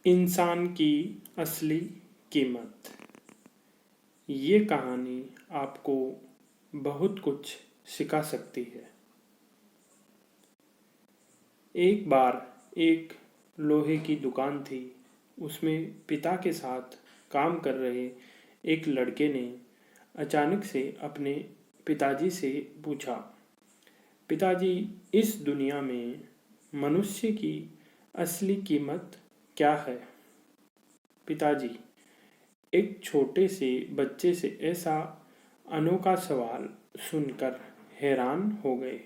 इंसान की असली कीमत। ये कहानी आपको बहुत कुछ सिखा सकती है। एक बार एक लोहे की दुकान थी। उसमें पिता के साथ काम कर रहे एक लड़के ने अचानक से अपने पिताजी से पूछा, पिताजी, इस दुनिया में मनुष्य की असली कीमत क्या है? पिताजी एक छोटे से बच्चे से ऐसा अनोखा सवाल सुनकर हैरान हो गए।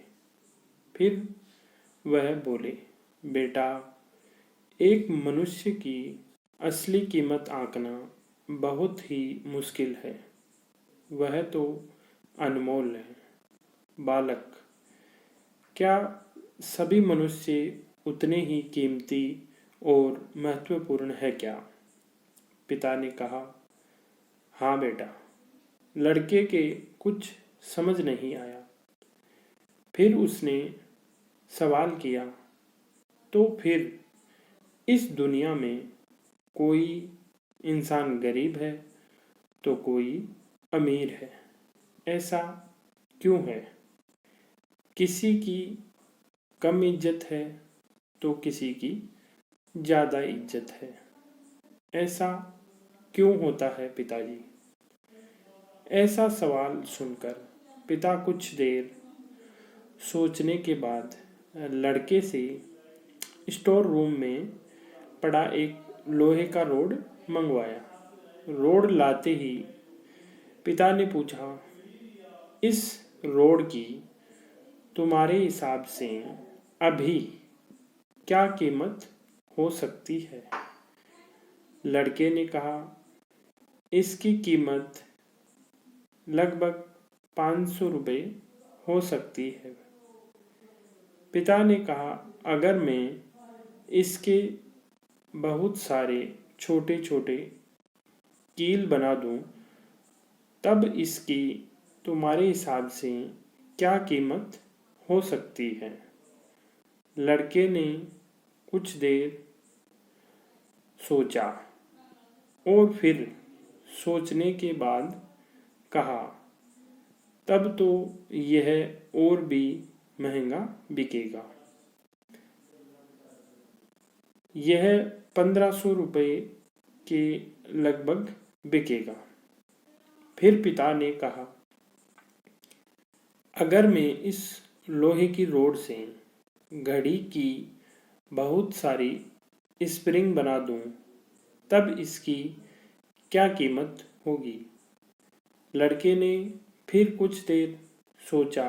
फिर वह बोले, बेटा, एक मनुष्य की असली कीमत आंकना बहुत ही मुश्किल है। वह तो अनमोल है। बालक, क्या सभी मनुष्य उतने ही कीमती और महत्वपूर्ण है क्या? पिता ने कहा, हाँ बेटा। लड़के के कुछ समझ नहीं आया। फिर उसने सवाल किया, तो फिर इस दुनिया में कोई इंसान गरीब है तो कोई अमीर है, ऐसा क्यों है? किसी की कम इज्जत है तो किसी की ज़्यादा इज्जत है, ऐसा क्यों होता है पिताजी? ऐसा सवाल सुनकर पिता कुछ देर सोचने के बाद लड़के से स्टोर रूम में पड़ा एक लोहे का रोड मंगवाया। रोड लाते ही पिता ने पूछा, इस रोड की तुम्हारे हिसाब से अभी क्या कीमत हो सकती है? लड़के ने कहा, इसकी कीमत लगभग 500 रुपये हो सकती है। पिता ने कहा, अगर मैं इसके बहुत सारे छोटे छोटे कील बना दूं, तब इसकी तुम्हारे हिसाब से क्या कीमत हो सकती है? लड़के ने कुछ देर सोचा और फिर सोचने के बाद कहा, तब तो यह और भी महंगा बिकेगा। यह 1500 रुपये के लगभग बिकेगा। फिर पिता ने कहा, अगर मैं इस लोहे की रोड से घड़ी की बहुत सारी स्प्रिंग बना दूं, तब इसकी क्या कीमत होगी? लड़के ने फिर कुछ देर सोचा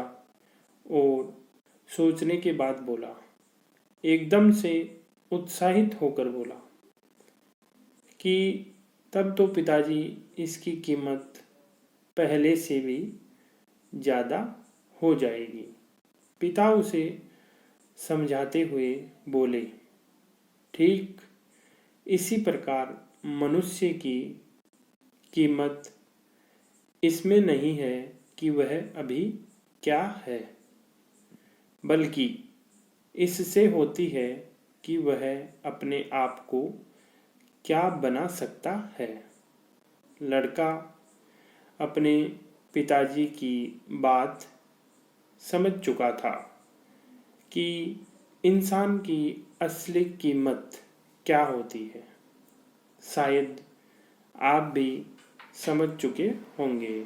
और सोचने के बाद बोला, एकदम से उत्साहित होकर बोला कि तब तो पिताजी इसकी कीमत पहले से भी ज़्यादा हो जाएगी। पिता उसे समझाते हुए बोले, ठीक इसी प्रकार मनुष्य की कीमत इसमें नहीं है कि वह अभी क्या है, बल्कि इससे होती है कि वह अपने आप को क्या बना सकता है। लड़का अपने पिताजी की बात समझ चुका था कि इंसान की असली कीमत क्या होती है। शायद आप भी समझ चुके होंगे।